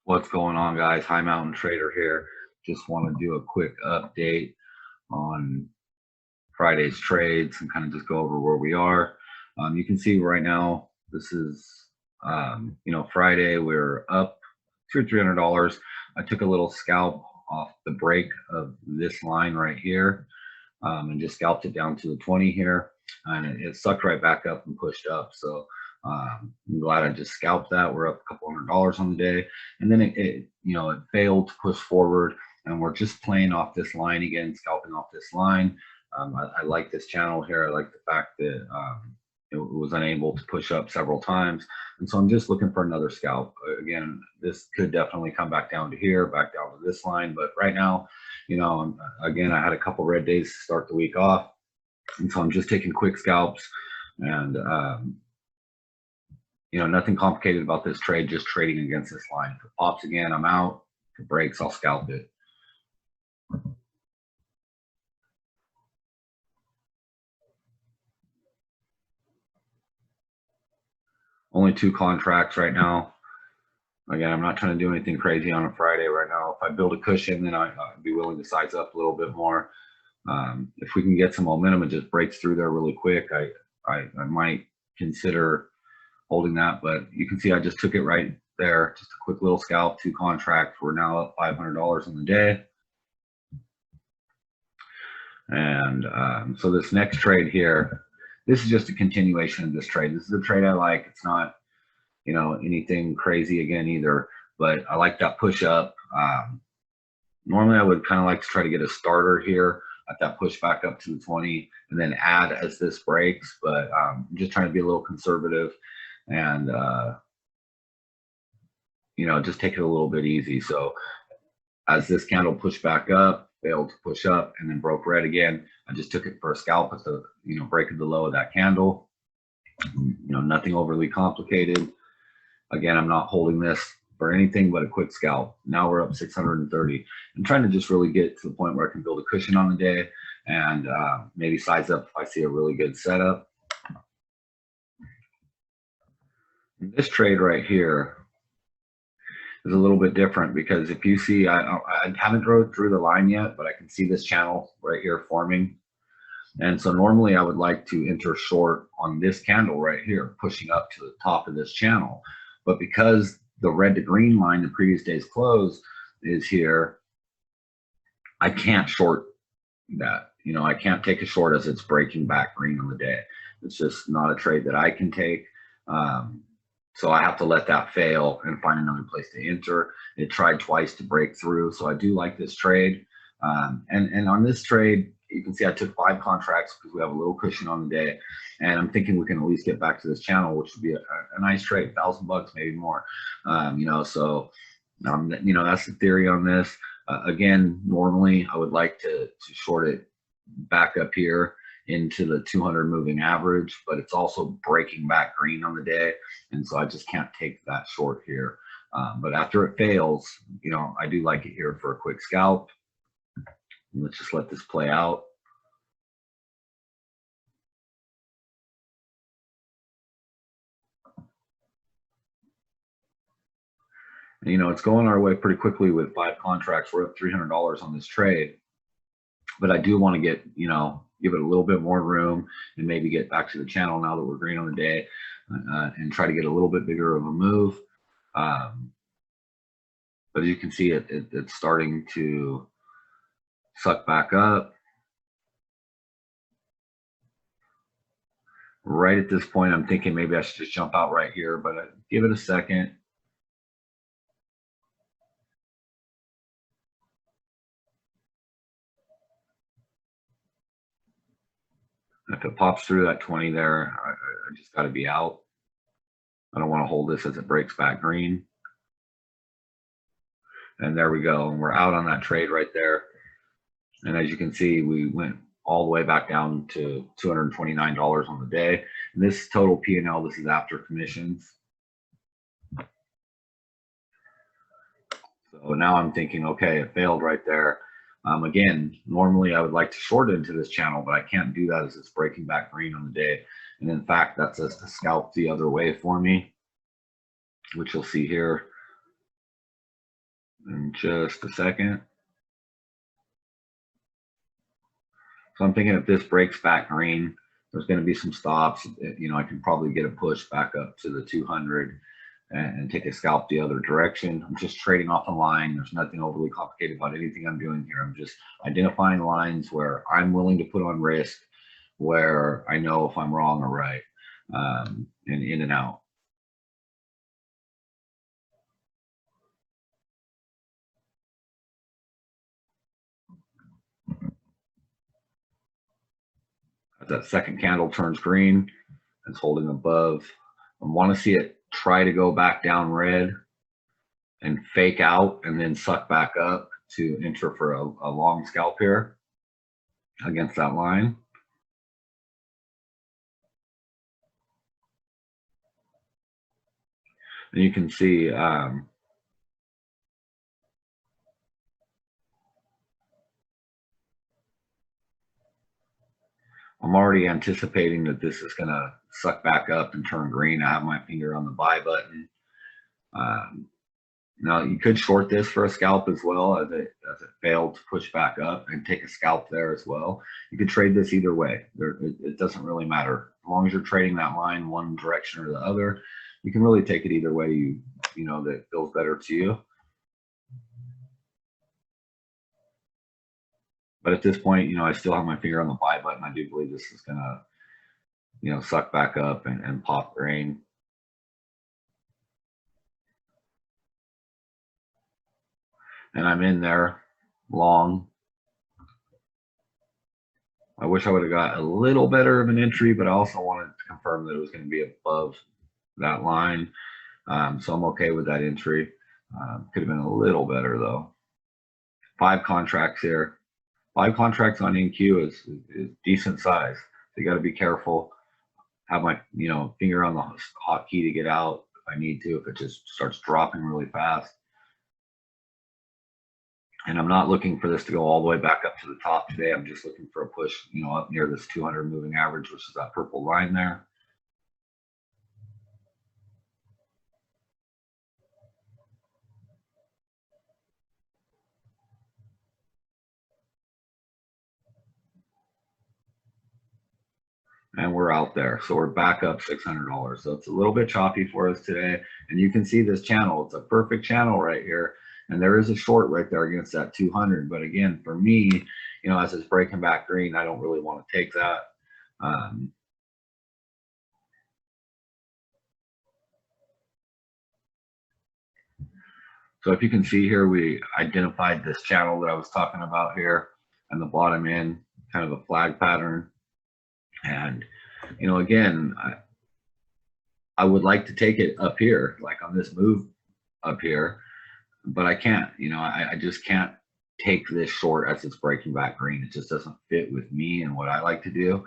What's going on, guys? High Mountain Trader here. Just want to do a quick update on Friday's trades and kind of just go over where we are. You can see right now, this is, Friday. We're up $200 or $300. I took a little scalp off the break of this line right here, and just scalped it down to the 20 here, and it sucked right back up and pushed up. So I'm glad I just scalped that. We're up a couple $100 on the day, and then it failed to push forward, and we're just playing off this line again, scalping off this line. I like this channel here. I like the fact that it was unable to push up several times, and so I'm just looking for another scalp. Again, this could definitely come back down to here, back down to this line, but right now, again, I had a couple red days to start the week off, and so I'm just taking quick scalps, and nothing complicated about this trade, just trading against this line. If it pops again, I'm out. If it breaks, I'll scalp it. Only 2 contracts right now. Again, I'm not trying to do anything crazy on a Friday right now. If I build a cushion, then I'd be willing to size up a little bit more. If we can get some momentum and just breaks through there really quick, I might consider holding that. But you can see I just took it right there. Just a quick little scalp, 2 contracts. We're now up $500 on the day. And so this next trade here, this is just a continuation of this trade. This is a trade I like. It's not, anything crazy again either, but I like that push up. Normally I would kind of like to try to get a starter here at that push back up to the 20 and then add as this breaks, but I'm just trying to be a little conservative and, just take it a little bit easy. So as this candle pushed back up, failed to push up, and then broke red again, I just took it for a scalp at the break of the low of that candle. Nothing overly complicated. Again, I'm not holding this for anything but a quick scalp. Now we're up 630. I'm trying to just really get to the point where I can build a cushion on the day and maybe size up if I see a really good setup. This trade right here is a little bit different because if you see, I haven't drew the line yet, but I can see this channel right here forming. And so normally I would like to enter short on this candle right here, pushing up to the top of this channel. But because the red to green line, the previous day's close, is here, I can't short that. I can't take a short as it's breaking back green on the day. It's just not a trade that I can take. So I have to let that fail and find another place to enter. It tried twice to break through. So I do like this trade. And on this trade, you can see I took 5 contracts because we have a little cushion on the day. And I'm thinking we can at least get back to this channel, which would be a nice trade, $1,000, maybe more. So that's the theory on this. Again, normally I would like to short it back up here into the 200 moving average, but it's also breaking back green on the day, and so I just can't take that short here. But after it fails, I do like it here for a quick scalp. Let's just let this play out. It's going our way pretty quickly with 5 contracts. We're up $300 on this trade, but I do want to get, give it a little bit more room and maybe get back to the channel now that we're green on the day, and try to get a little bit bigger of a move. But as you can see, it's starting to suck back up. Right at this point, I'm thinking maybe I should just jump out right here, but give it a second. If it pops through that 20 there, I just got to be out. I don't want to hold this as it breaks back green. And there we go. And we're out on that trade right there. And as you can see, we went all the way back down to $229 on the day. And this total P&L, this is after commissions. So now I'm thinking, okay, it failed right there. Again, normally I would like to short into this channel, but I can't do that as it's breaking back green on the day. And in fact, that's a scalp the other way for me, which you'll see here. in just a second. So I'm thinking if this breaks back green, there's going to be some stops. You know, I can probably get a push back up to the 200 and take a scalp the other direction. I'm just trading off a line. There's nothing overly complicated about anything I'm doing here. I'm just identifying lines where I'm willing to put on risk, where I know if I'm wrong or right, and in and out. As that second candle turns green, it's holding above. I want to see it try to go back down red and fake out and then suck back up to enter for a long scalp here against that line. And you can see I'm already anticipating that this is going to suck back up and turn green. I have my finger on the buy button. Now you could short this for a scalp as well, as it failed to push back up, and take a scalp there as well. You could trade this either way. It doesn't really matter. As long as you're trading that line one direction or the other, you can really take it either way you know that feels better to you. But at this point, you know, I still have my finger on the buy button. I do believe this is gonna, you know, suck back up and pop grain. And I'm in there long. I wish I would have got a little better of an entry, but I also wanted to confirm that it was going to be above that line. So I'm okay with that entry. Could have been a little better though. 5 contracts here. 5 contracts on NQ is decent size. So you got to be careful. Have my finger on the hotkey to get out if I need to, if it just starts dropping really fast. And I'm not looking for this to go all the way back up to the top today. I'm just looking for a push, up near this 200 moving average, which is that purple line there. And we're out there. So we're back up $600. So it's a little bit choppy for us today. And you can see this channel. It's a perfect channel right here. And there is a short right there against that 200. But again, for me, as it's breaking back green, I don't really want to take that. So if you can see here, we identified this channel that I was talking about here and the bottom end, kind of a flag pattern. And, again, I would like to take it up here, like on this move up here, but I can't, I just can't take this short as it's breaking back green. It just doesn't fit with me and what I like to do.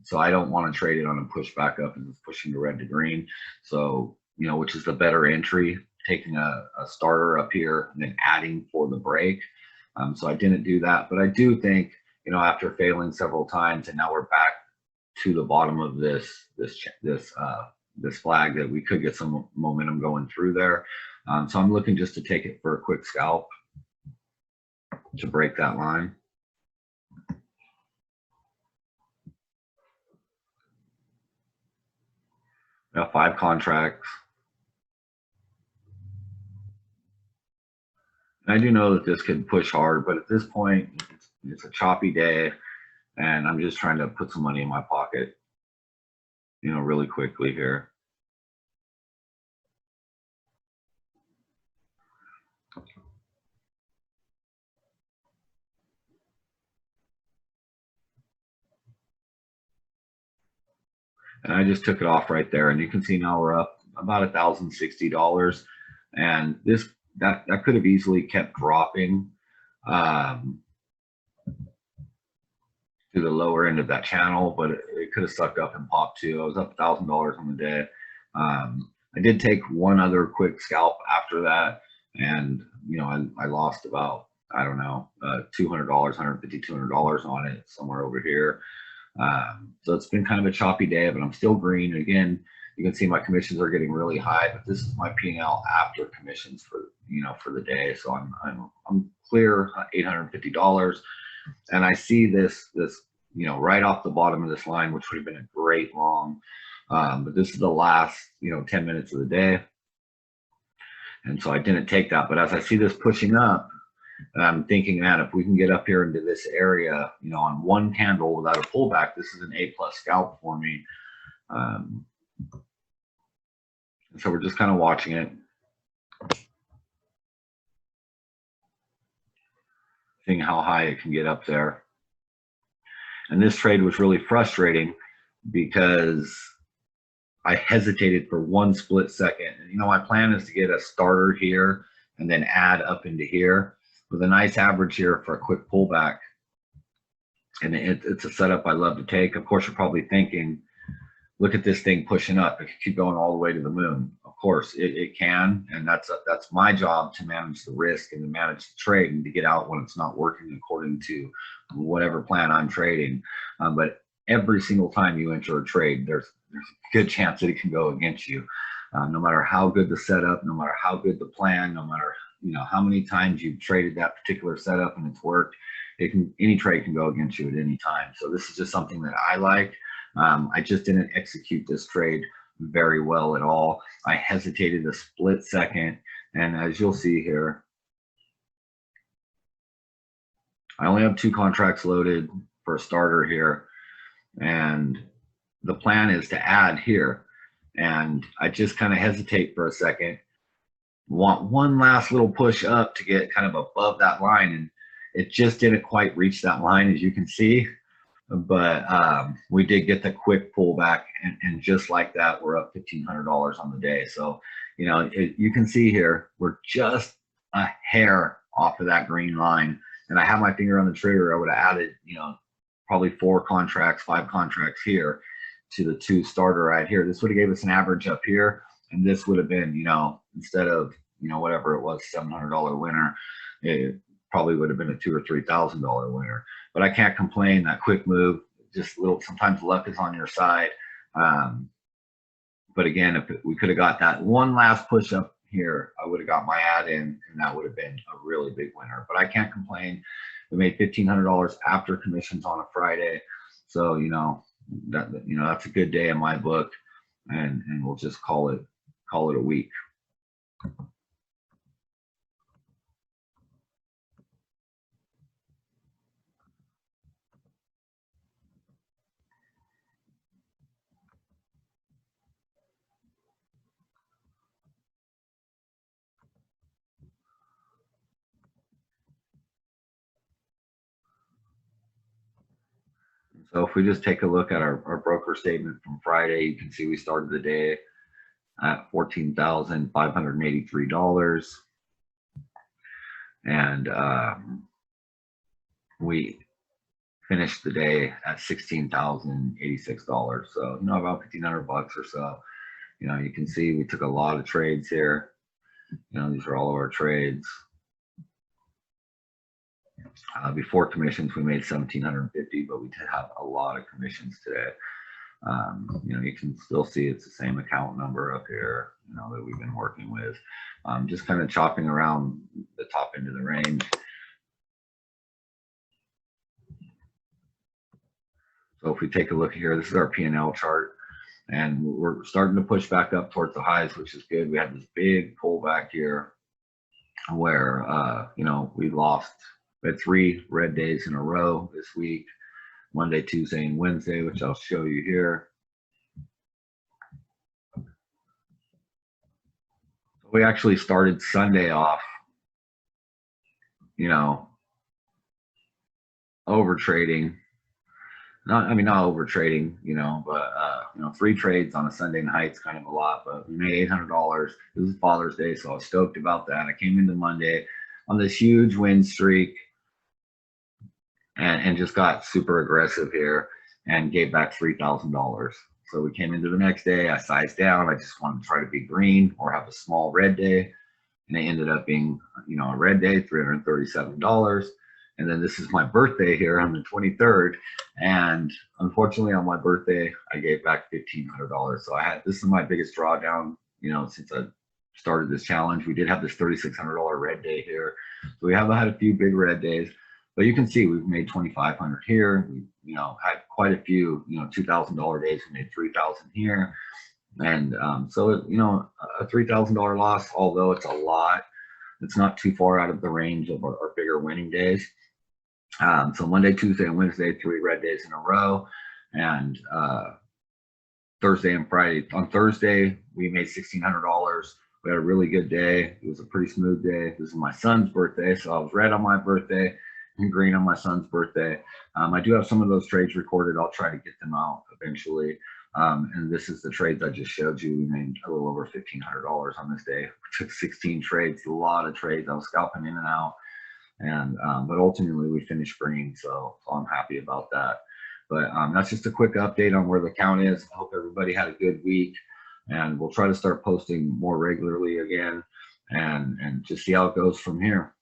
So I don't want to trade it on a push back up and it's pushing the red to green. So, which is the better entry, taking a starter up here and then adding for the break. So I didn't do that, but I do think, after failing several times and now we're back to the bottom of this flag, that we could get some momentum going through there. So I'm looking just to take it for a quick scalp to break that line. Got 5 contracts. And I do know that this could push hard, but at this point, it's a choppy day, and I'm just trying to put some money in my pocket, really quickly here. And I just took it off right there, and you can see now we're up about $1,060, and that could have easily kept dropping to the lower end of that channel, but it could have sucked up and popped too. I was up $1,000 on the day. I did take one other quick scalp after that, and I lost about, I don't know, $200, $150, $200 on it, somewhere over here. So it's been kind of a choppy day, but I'm still green. Again, You can see my commissions are getting really high, but this is my P&L after commissions for, you know, for the day. So I'm clear $850, and I see this, you know, right off the bottom of this line, which would have been a great long, but this is the last, you know, 10 minutes of the day. And so I didn't take that, but as I see this pushing up, I'm thinking, man, if we can get up here into this area, you know, on one candle without a pullback, this is an A+ scalp for me. And so we're just kind of watching it, seeing how high it can get up there. And this trade was really frustrating because I hesitated for one split second. And, you know, my plan is to get a starter here and then add up into here with a nice average here for a quick pullback. And it's a setup I love to take. Of course, you're probably thinking, look at this thing pushing up. It could keep going all the way to the moon. Of course, it can. And that's my job, to manage the risk and to manage the trade and to get out when it's not working according to whatever plan I'm trading. But every single time you enter a trade, there's a good chance that it can go against you. No matter how good the setup, no matter how good the plan, no matter, you know, how many times you've traded that particular setup and it's worked, any trade can go against you at any time. So this is just something that I like. I just didn't execute this trade very well at all. I hesitated a split second, and as you'll see here, I only have 2 contracts loaded for a starter here, and the plan is to add here. And I just kind of hesitate for a second, want one last little push up to get kind of above that line, and it just didn't quite reach that line, as you can see. But we did get the quick pullback, and just like that, we're up $1,500 on the day. So, you know, you can see here, we're just a hair off of that green line. And I have my finger on the trigger. I would have added, you know, probably 4 contracts, 5 contracts here to the 2 starter right here. This would have gave us an average up here, and this would have been, you know, instead of, you know, whatever it was, $700 winner, it probably would have been a $2,000 or $3,000 winner. But I can't complain. That quick move, just sometimes luck is on your side. But again, if we could have got that one last push up here, I would have got my add in, and that would have been a really big winner. But I can't complain. We made $1,500 after commissions on a Friday. So, you know, that's a good day in my book, and we'll just call it a week. So if we just take a look at our broker statement from Friday, you can see we started the day at $14,583, and we finished the day at $16,086. So, you know, about 1,500 bucks or so. You know, you can see we took a lot of trades here. You know, these are all of our trades. Before commissions, we made $1,750, but we did have a lot of commissions today. You know, you can still see it's the same account number up here, you know, that we've been working with. Just kind of chopping around the top end of the range. So if we take a look here, this is our P&L chart, and we're starting to push back up towards the highs, which is good. We had this big pullback here where, you know, we had 3 red days in a row this week, Monday, Tuesday, and Wednesday, which I'll show you here. We actually started Sunday off, you know, over trading. Not over trading, you know, but you know, 3 trades on a Sunday night's kind of a lot, but we made $800. This is Father's Day, so I was stoked about that. I came into Monday on this huge win streak, and just got super aggressive here and gave back $3,000. So we came into the next day, I sized down. I just wanted to try to be green or have a small red day, and it ended up being, you know, a red day, $337. And then this is my birthday here on the 23rd. And unfortunately on my birthday, I gave back $1,500. So this is my biggest drawdown, since I started this challenge. We did have this $3,600 red day here. So we have had a few big red days, but you can see we've made 2,500 here. We, had quite a few, $2,000 days. We made 3,000 here. And so, a $3,000 loss, although it's a lot, it's not too far out of the range of our bigger winning days. So Monday, Tuesday, and Wednesday, 3 red days in a row. And Thursday and Friday. On Thursday, we made $1,600. We had a really good day. It was a pretty smooth day. This is my son's birthday, so I was red on my birthday and green on my son's birthday. I do have some of those trades recorded. I'll try to get them out eventually. And this is the trades I just showed you. We made a little over $1,500 on this day. We took 16 trades, a lot of trades. I was scalping in and out. And but ultimately we finished green, so I'm happy about that. But that's just a quick update on where the count is. I hope everybody had a good week, and we'll try to start posting more regularly again and just see how it goes from here.